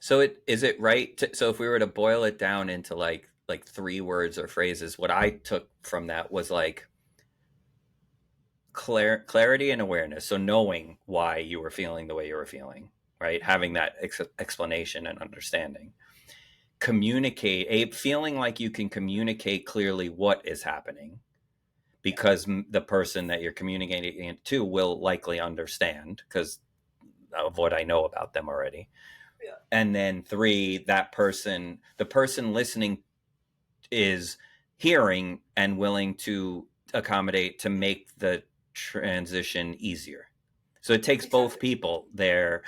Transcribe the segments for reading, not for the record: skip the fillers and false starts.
So is it right so if we were to boil it down into like 3 words or phrases, what I took from that was like clarity and awareness. So knowing why you were feeling the way you were feeling, right? Having that explanation and understanding. Communicate, a feeling like you can communicate clearly what is happening because the person that you're communicating it to will likely understand because of what I know about them already. Yeah. And then 3, the person listening is hearing and willing to accommodate to make the transition easier. So it takes both Exactly. people there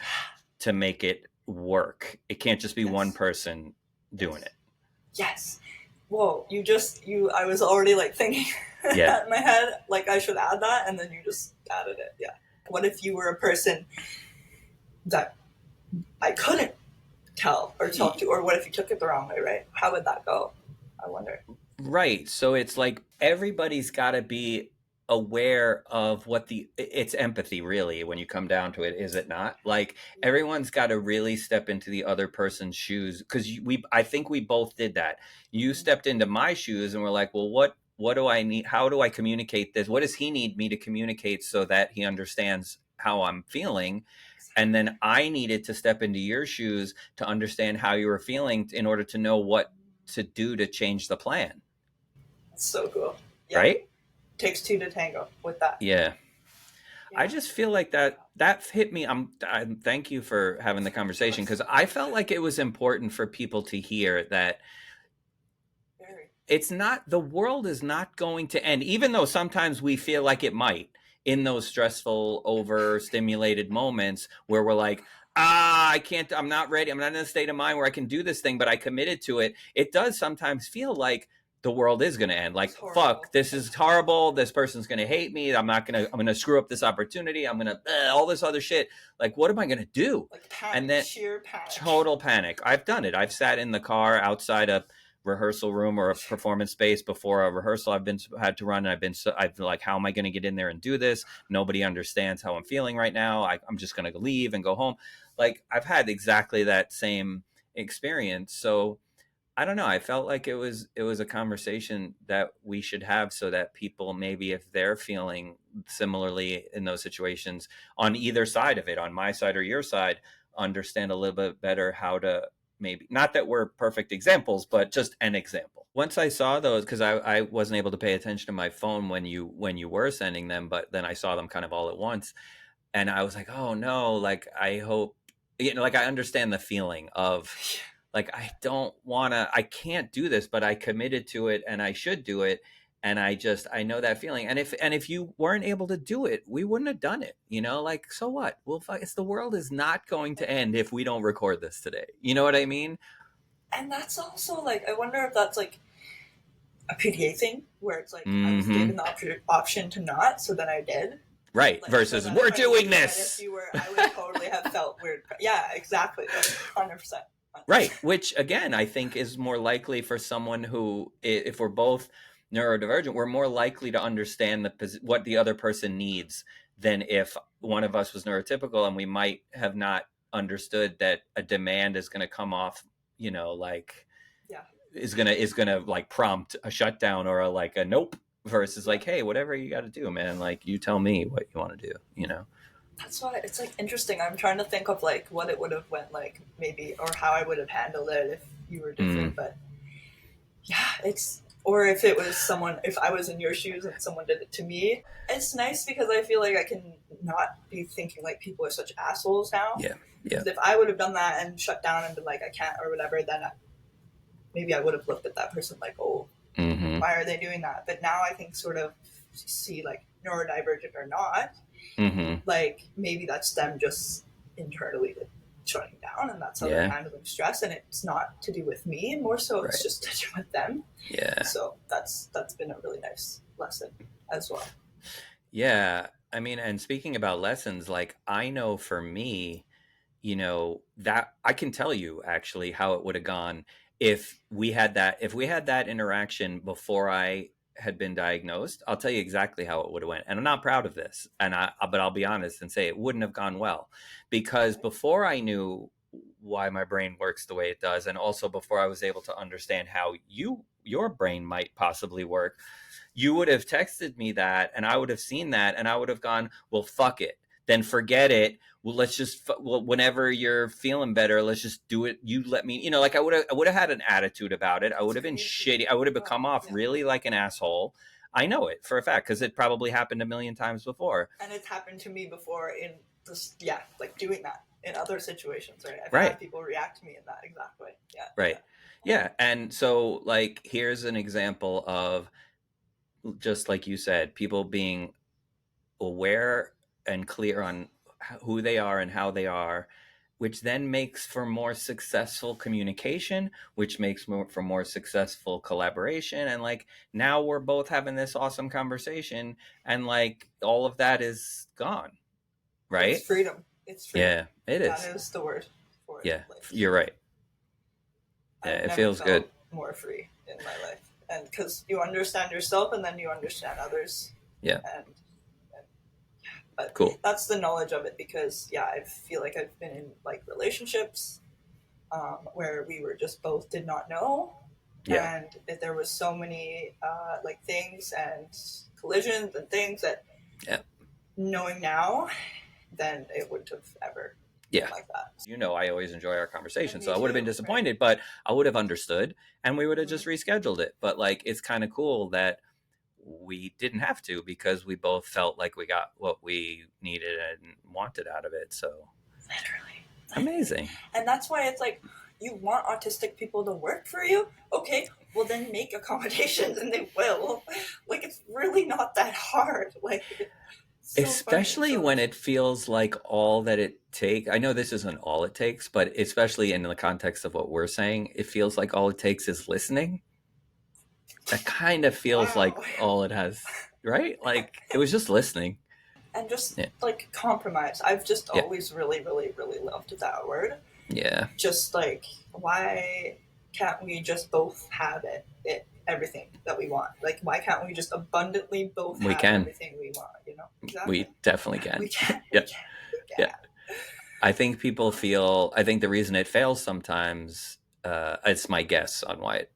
to make it work. It can't just be one Yes. person doing Yes. it. Yes. Whoa, I was already like thinking Yeah. in my head, like I should add that, and then you just added it. Yeah. What if you were a person that I couldn't tell or talk to, or what if you took it the wrong way, right? How would that go? I wonder. Right. So it's like everybody's got to be aware of what it's empathy really when you come down to it, is it not? Like everyone's got to really step into the other person's shoes because I think we both did that. You stepped into my shoes and were like, well, what do I need? How do I communicate this? What does he need me to communicate so that he understands how I'm feeling? And then I needed to step into your shoes to understand how you were feeling in order to know what to do to change the plan. That's so cool. Yeah. Right? Takes two to tango with that. Yeah. I Yeah. just feel like that hit me. I thank you for having the Of conversation course. because I felt like it was important for people to hear that Very. it's not the world is not going to end, even though sometimes we feel like it might in those stressful, overstimulated moments where we're like, I can't, I'm not ready, I'm not in a state of mind where I can do this thing, but I committed to it. It does sometimes feel like the world is going to end. It's Like, fuck, horrible. this is horrible. This person's going to hate me. I'm going to screw up this opportunity. I'm going to, all this other shit. Like, what am I going to do? Like And panic, then sheer panic. total panic. I've done it. I've sat in the car outside a rehearsal room or a performance space before a rehearsal had to run, and I've been like, how am I going to get in there and do this? Nobody understands how I'm feeling right now. I'm just going to leave and go home. Like I've had exactly that same experience. So I don't know, I felt like it was a conversation that we should have so that people, maybe if they're feeling similarly in those situations on either side of it, on my side or your side, understand a little bit better how to, maybe not that we're perfect examples, but just an example. Once I saw those, because I wasn't able to pay attention to my phone when you were sending them, but then I saw them kind of all at once, and I was like, oh no, like I hope, like I understand the feeling of like I can't do this, but I committed to it and I should do it. And I know that feeling. And if you weren't able to do it, we wouldn't have done it. Like, so what? It's the world is not going to end if we don't record this today. You know what I mean? And that's also like, I wonder if that's like a PDA thing where it's like I was Mm-hmm. given the option to not, so then I did. Right. Like so Versus that if we're I would doing have done it, if this. you were, I would totally have felt weird. Yeah, exactly. 100%. Right. Which again, I think is more likely for someone who, if we're both neurodivergent, we're more likely to understand what the other person needs than if one of us was neurotypical and we might have not understood that a demand is going to come off, like Yeah. is gonna like prompt a shutdown or like a nope versus Yeah. like, hey, whatever you got to do, man, like you tell me what you want to do. That's why it's like interesting. I'm trying to think of like what it would have went like maybe, or how I would have handled it if you were different. Mm, But yeah, or if it was someone, if I was in your shoes and someone did it to me, it's nice because I feel like I can not be thinking like people are such assholes now. yeah, yeah. Because if I would have done that and shut down and been like I can't or whatever, then maybe I would have looked at that person like, oh, Mm-hmm. why are they doing that? But now I think sort of see like neurodivergent or not, Mm-hmm. like maybe that's them just internally shutting down, and that's how they're Yeah. handling stress, and it's not to do with me, more so it's Right. just to do with them. Yeah. So that's been a really nice lesson as well. Yeah. I mean, and speaking about lessons, like I know for me, that I can tell you actually how it would have gone if we had that interaction before I had been diagnosed. I'll tell you exactly how it would have went. And I'm not proud of this. But I'll be honest and say it wouldn't have gone well because before I knew why my brain works the way it does, and also before I was able to understand how your brain might possibly work, you would have texted me that, and I would have seen that, and I would have gone, well, fuck it, then forget it. Well, let's just, well, whenever you're feeling better, let's just do it. You let me, like I would have had an attitude about it. I would have been shitty. I would have become off really like an asshole. I know it for a fact because it probably happened a million times before. And it's happened to me before in this, like doing that in other situations, right? I've Right. had people react to me in that exact way. Yeah. Right. Yeah. And so, like, here's an example of, just like you said, people being aware and clear on who they are and how they are, which then makes for more successful communication, which makes for more successful collaboration. And like, now we're both having this awesome conversation, and like all of that is gone, right? It's freedom. It's freedom. Yeah, it is. That is the word for it. Yeah, you're right. Yeah, it feels good. More free in my life, and because you understand yourself, and then you understand others. Yeah. And but cool. That's the knowledge of it, because I feel like I've been in like relationships where we were just both did not know, and there was so many like things and collisions and things that knowing now, then it wouldn't have ever been like that. I always enjoy our conversation, so I would have been disappointed, but I would have understood, and we would have just rescheduled it. But like, it's kind of cool that we didn't have to, because we both felt like we got what we needed and wanted out of it. So literally amazing. And that's why it's like, you want autistic people to work for you, okay, well then make accommodations, and they will. Like, it's really not that hard. Like, so especially when it feels like all that it takes. I know this isn't all it takes, but especially in the context of what we're saying, it feels like all it takes is listening. That kind of feels like all it has, right? Like, it was just listening. And just like compromise. I've just always really, really, really loved that word. Yeah. Just like, why can't we just both have everything that we want? Like, why can't we just abundantly both have everything we want? Exactly. We definitely can. We can. Yeah. I think people feel, I think the reason it fails sometimes, it's my guess on why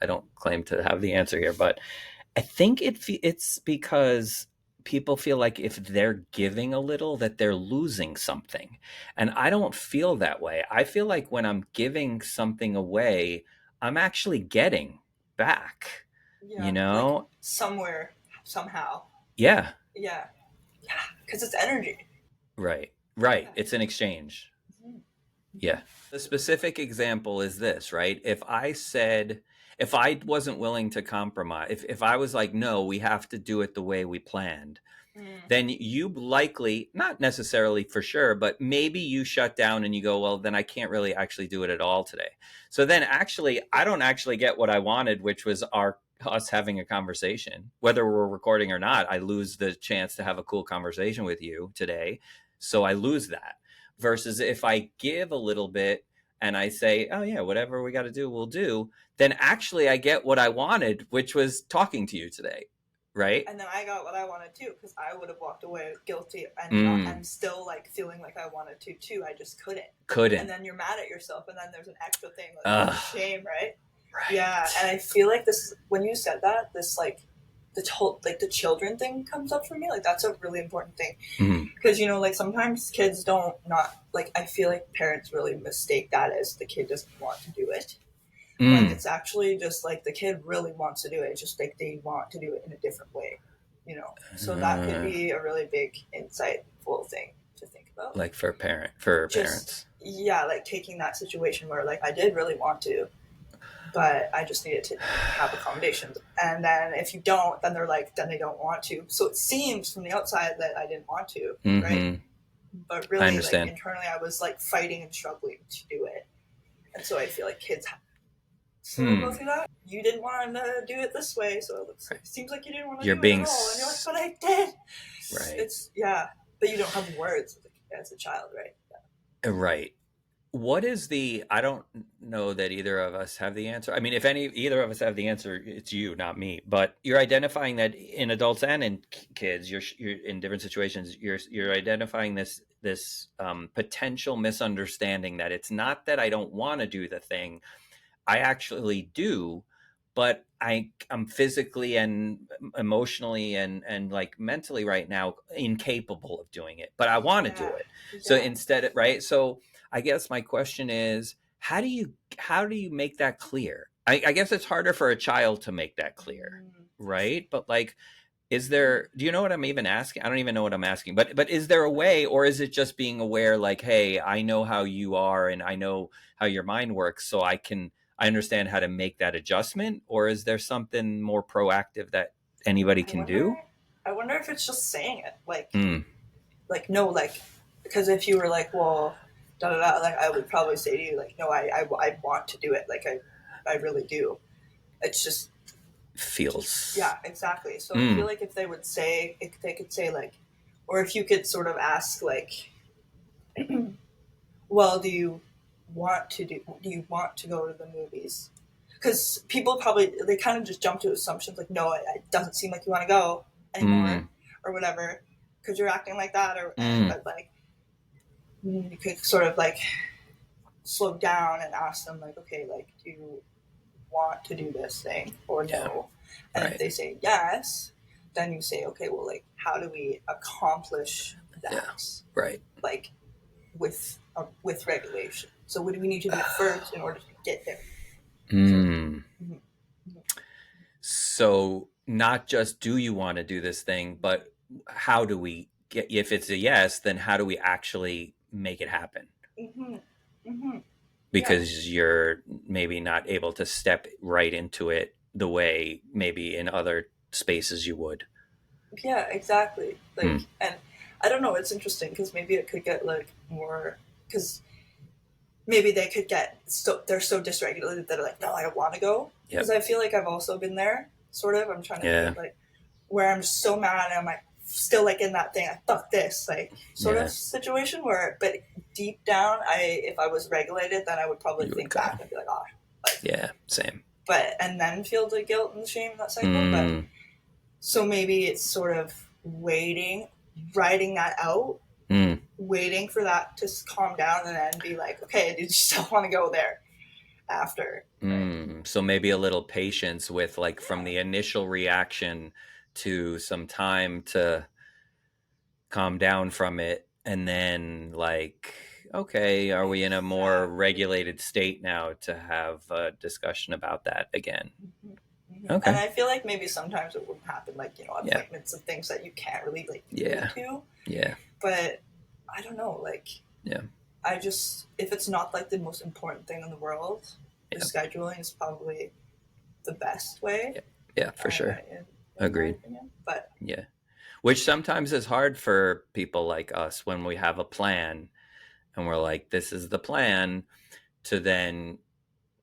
I don't claim to have the answer here, but I think it's because people feel like if they're giving a little, that they're losing something. And I don't feel that way. I feel like when I'm giving something away, I'm actually getting back, like somewhere, somehow. Yeah. Because it's energy. Right. It's an exchange. Yeah. The specific example is this, right? If I wasn't willing to compromise, if I was like, no, we have to do it the way we planned, then you likely, not necessarily for sure, but maybe you shut down and you go, well, then I can't really actually do it at all today. So then actually, I don't actually get what I wanted, which was us having a conversation. Whether we're recording or not, I lose the chance to have a cool conversation with you today. So I lose that. Versus if I give a little bit and I say, oh yeah, whatever we got to do, we'll do, then actually I get what I wanted, which was talking to you today, right? And then I got what I wanted too, because I would have walked away guilty and still like feeling like I wanted to too. I just couldn't. And then you're mad at yourself, and then there's an extra thing like shame, right? Yeah, and I feel like this, when you said that, this like the children thing comes up for me. Like, that's a really important thing, because like sometimes kids don't not like, I feel like parents really mistake that as the kid doesn't want to do it, but it's actually just like the kid really wants to do it. It's just like they want to do it in a different way, so that could be a really big insightful thing to think about, like for parents. Yeah, like taking that situation where like I did really want to, but I just needed to have accommodations. And then if you don't, then they're like, then they don't want to. So it seems from the outside that I didn't want to, right? But really, like internally, I was like fighting and struggling to do it. And so I feel like kids go through that. You didn't want to do it this way, so it seems like you didn't want to do it at all. And you're like, but I did. Right. But you don't have words as a child, right? Yeah. Right. What is I don't know that either of us have the answer. I mean, if either of us have the answer, it's you, not me. But you're identifying that in adults and in kids, you're in different situations, you're identifying this potential misunderstanding that it's not that I don't want to do the thing. I actually do, but I'm physically and emotionally and like mentally right now incapable of doing it, but I want to do Yeah. it. So Yeah. instead, right? So I guess my question is, how do you make that clear? I guess it's harder for a child to make that clear, Mm. right? But like, is there, do you know what I'm even asking? I don't even know what I'm asking, but is there a way, or is it just being aware, like, hey, I know how you are and I know how your mind works, so I understand how to make that adjustment? Or is there something more proactive that anybody I can wonder. do? I wonder if it's just saying it, Mm, like no, like because if you were like, well, da da da, like I would probably say to you, like, no, I want to do it, like I really do. It's just feels. yeah, exactly. So I feel Mm, like if they would say, if they could say like, or if you could sort of ask like, well, do you want to go to the movies? Because people probably, they kind of just jump to assumptions like, no, it doesn't seem like you want to go anymore mm, or whatever because you're acting like that, or mm, but like you could sort of like slow down and ask them like, okay, like, do you want to do this thing or yeah, no? And if right. they say yes, then you say, okay, well, like, how do we accomplish Yeah, that? right. Like with regulation. So what do we need to do first in order to get there? Sort of. Mm. Mhm. Mhm. So not just do you want to do this thing, but how do we get, if it's a yes, then how do we actually make it happen? Mhm. Mhm. Yeah. Because you're maybe not able to step right into it the way maybe in other spaces you would. Yeah. Exactly. Like, Hmm. and I don't know. It's interesting because maybe it could get like more because maybe they could get so they're so dysregulated that they're like, no, I don't want to go. Because Yep. I feel like I've also been there. Sort of. I'm trying to Yeah. think like where I'm just so mad and I'm like still like in that thing. Like, fuck this, like sort of Yeah. situation where, but deep down, if I was regulated, then I would probably You would think go. back and be like, oh, like, Yeah. Same. but and then feel the guilt and the shame in that cycle. But Mm. so maybe it's sort of writing that out, Mm. waiting for that to calm down, and then be like, okay, do you still want to go there after, right? Mm. So maybe a little patience with, like, from Yeah. the initial reaction to some time to calm down from it, and then, like, okay, are we in a more Exactly. regulated state now to have a discussion about that again? Mhm. Mhm. And Okay. I feel like maybe sometimes it wouldn't happen, like, Yeah. appointments and things that you can't really like go Yeah. to. Yeah. But I don't know, like, Yeah. I just, if it's not like the most important thing in the world, the Yeah. scheduling is probably the best way, Yeah. Yeah, for sure. in my Agreed. opinion. But Yeah. Which sometimes is hard for people like us when we have a plan and we're like, this is the plan, to then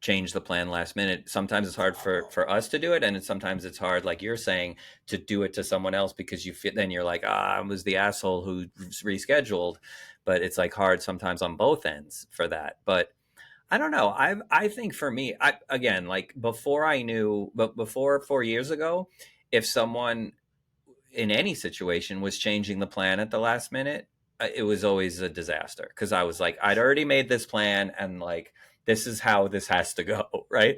change the plan last minute. Sometimes it's hard for us to do it, and sometimes it's hard, like you're saying, to do it to someone else because you feel, then you're like, I was the asshole who rescheduled. But it's like hard sometimes on both ends for that. But I don't know. I think for me, I, again, like before I knew, but before 4 years ago, if someone in any situation was changing the plan at the last minute, it was always a disaster because I was like, I'd already made this plan and like, this is how this has to go, right?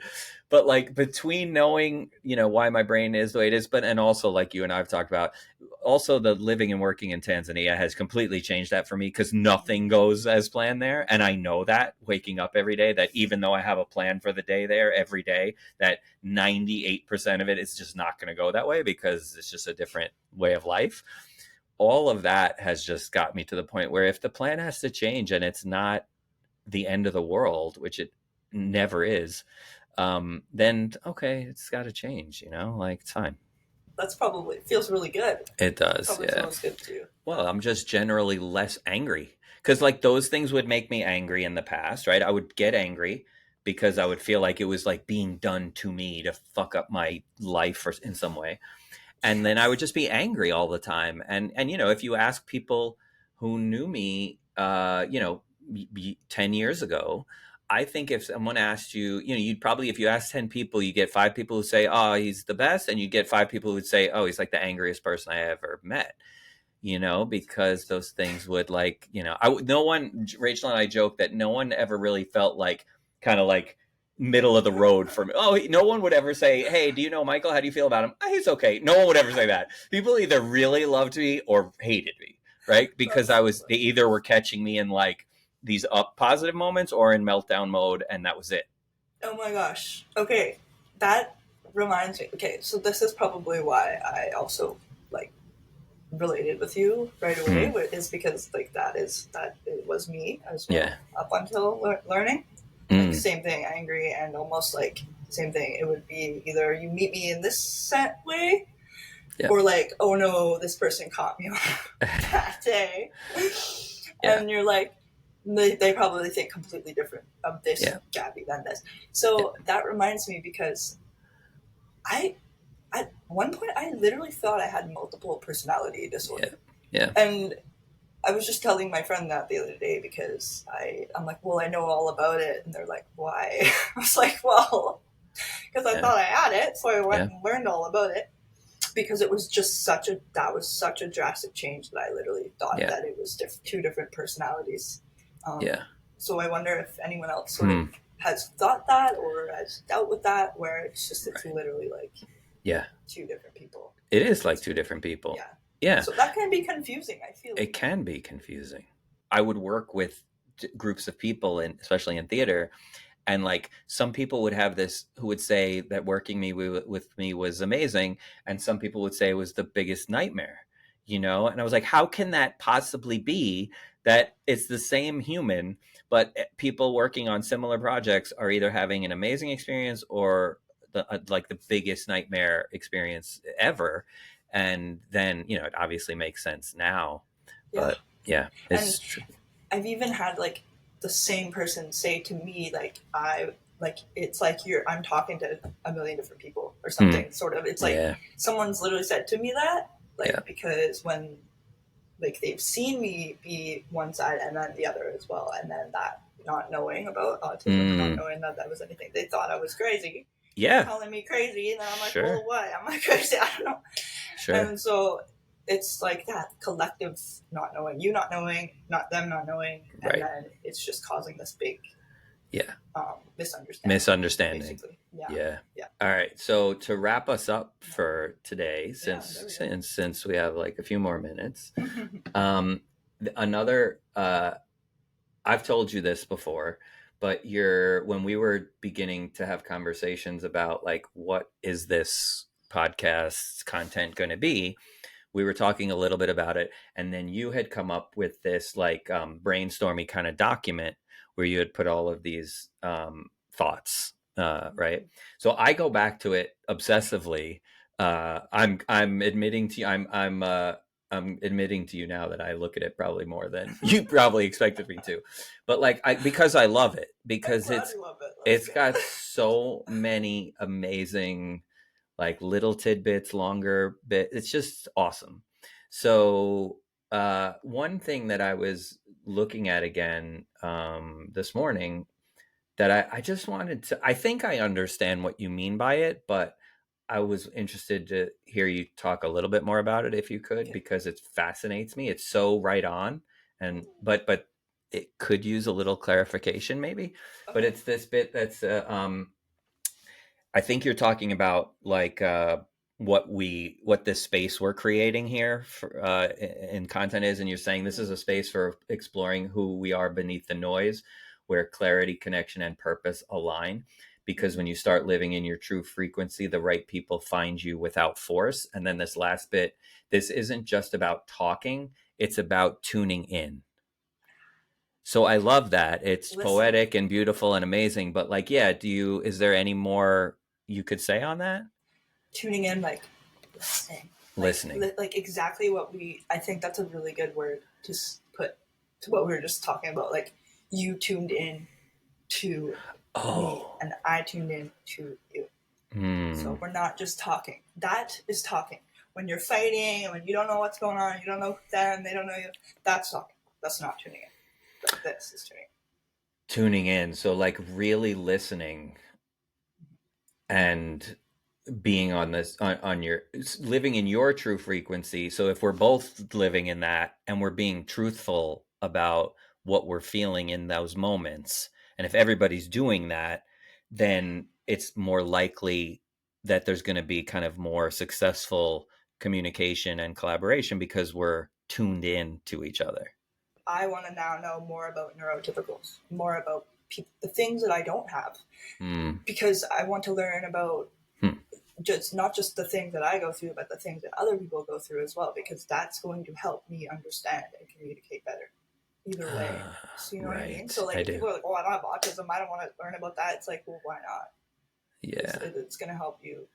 But like between knowing, why my brain is the way it is, but and also like you and I've talked about, also the living and working in Tanzania has completely changed that for me because nothing goes as planned there. And I know that waking up every day, that even though I have a plan for the day there every day, that 98% of it is just not going to go that way because it's just a different way of life. All of that has just got me to the point where if the plan has to change and it's not the end of the world, which it never is, then okay, it's got to change, like it's fine. that's probably feels really good. It does, Probably yeah. feels good too. Well, I'm just generally less angry because, like, those things would make me angry in the past, right? I would get angry because I would feel like it was like being done to me to fuck up my life or in some way. And then I would just be angry all the time. And if you ask people who knew me, 10 years ago, I think if someone asked you, you'd probably, if you ask 10 people, you get five people who say, oh, he's the best. And you get five people who would say, oh, he's like the angriest person I ever met. you know, because those things would like, you know, no one, Rachel and I joke that no one ever really felt like kind of like middle of the road for me. Oh, no one would ever say, hey, do you know Michael? How do you feel about him? Oh, he's okay. No one would ever say that. People either really loved me or hated me, right? Because That's so they funny. either were catching me in like these up positive moments or in meltdown mode, and that was it. Oh my gosh. Okay, that reminds me. Okay, so this is probably why I also like related with you right away. Mm, Is because like that it was me as well yeah. up until learning. Like Mm, same thing, angry and almost like same thing. It would be either you meet me in this set way, yeah. or like, oh no, this person caught me on that day, Yeah. and you're like, they probably think completely different of this Yeah. Gabby than this. Yeah. So that reminds me because I at one point I literally thought I had multiple personality Yeah. disorder, Yeah. and I was just telling my friend that the other day because I'm like, well, I know all about it, and they're like, why? I was like, well, because I Yeah. thought I had it, so I went Yeah. and learned all about it. Because it was just such a drastic change that I literally thought Yeah. that it was two different personalities. Um, Yeah. so I wonder if anyone else sort of Hmm. has thought that or has dealt with that, where it's Right. literally like Yeah. two different people. It is like It's two different people. yeah. Yeah. So that can be confusing. I feel It like. can be confusing. I would work with groups of people, and especially in theater, and like some people would have this who would say that working with me was amazing, and some people would say it was the biggest nightmare, you know. And I was like, how can that possibly be, that it's the same human, but people working on similar projects are either having an amazing experience or like the biggest nightmare experience ever. And then, you know, it obviously makes sense now, Yeah, but yeah, and it's true. I've even had like the same person say to me like it's like I'm talking to a million different people or Hmm. something sort of. It's like Yeah. someone's literally said to me that Yeah. like because when like they've seen me be one side and then the other as well, and then that not knowing about autism, not Mm. knowing that that was anything, they thought I was crazy, Yeah. calling me crazy, and then I'm like, Sure. well, what? Am I crazy? I don't know. Sure. And so it's like that collective not knowing, you not knowing, not them not knowing, and Right. then it's just causing this big Yeah. misunderstanding, Misunderstanding. basically. Yeah, Yeah. yeah, All right. So to wrap us up for today, yeah. There we go. since we have like a few more minutes, um, another I've told you this before, but when we were beginning to have conversations about like what is this podcast content going to be, we were talking a little bit about it, and then you had come up with this like brainstormy kind of document where you had put all of these thoughts, right? So I go back to it obsessively. I'm admitting to you, I'm admitting to you now that I look at it probably more than you probably expected me to, but like because I love it, I'm because glad you love it. That's it's good. got so many amazing like little tidbits, longer bit. It's just awesome. So one thing that I was looking at again this morning that I just wanted to, I think I understand what you mean by it, but I was interested to hear you talk a little bit more about it if you could, Okay. because it fascinates me. It's so right on, and but it could use a little clarification maybe. But Okay. it's this bit that's I think you're talking about like what this space we're creating here for, in content is, and you're saying this is a space for exploring who we are beneath the noise, where clarity, connection, and purpose align. Because when you start living in your true frequency, the right people find you without force. And then this last bit, this isn't just about talking; it's about tuning in. So I love that. It's Listening, poetic and beautiful and amazing. But like, yeah, is there any more you could say on that? tuning in, like listening, Listening. like exactly what we. I think that's a really good word to put to what we were just talking about. Like you tuned in to me, Oh. and I tuned in to you. So Hmm. we're not just talking. That is talking. When you're fighting and when you don't know what's going on, you don't know them, they don't know you. That's talking. That's not tuning in. But this is tuning Tuning in. So like really listening and being on this on your living in your true frequency. So if we're both living in that and we're being truthful about what we're feeling in those moments, and if everybody's doing that, then it's more likely that there's going to be kind of more successful communication and collaboration because we're tuned in to each other. I want to now know more about neurotypicals, more about the things that I don't have, Mm. because I want to learn about Hmm. just not just the things that I go through, but the things that other people go through as well, because that's going to help me understand and communicate better. Either way, so you know what I mean. Right. So like, I if do. people are like, "Oh, I don't have autism. I don't want to learn about that." It's like, well, why not? Because Yeah. it's going to help you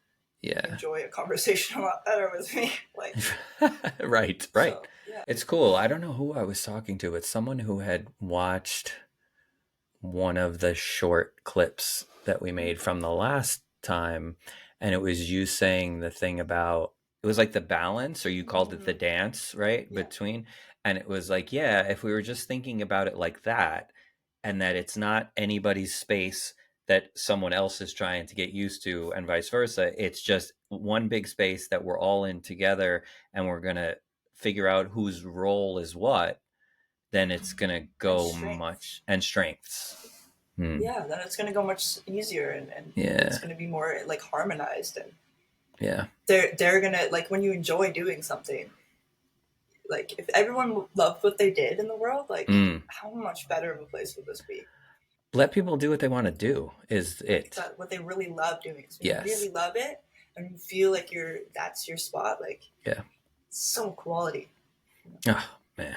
Yeah. enjoy a conversation a lot better with me. Like, Right, right. so yeah. It's cool. I don't know who I was talking to, but someone who had watched one of the short clips that we made from the last time, and it was you saying the thing about, it was like the balance, or you called it the Mm, dance, right? yeah. Between, and it was like, yeah, if we were just thinking about it like that, and that it's not anybody's space that someone else is trying to get used to, and vice versa. It's just one big space that we're all in together, and we're going to figure out whose role is what. Then it's going to And go strength. much, and strengths. Hmm. Yeah, then it's going to go much easier, and it's Yeah. going to be more like harmonized, and Yeah. they're going to like, when you enjoy doing something, like if everyone loved what they did in the world, like Mm. how much better of a place would this be? Let people do what they want to do is Like it. that, what they really love doing. So when you Yes. really love it and you feel like that's your spot, like Yeah. so quality. Oh, man.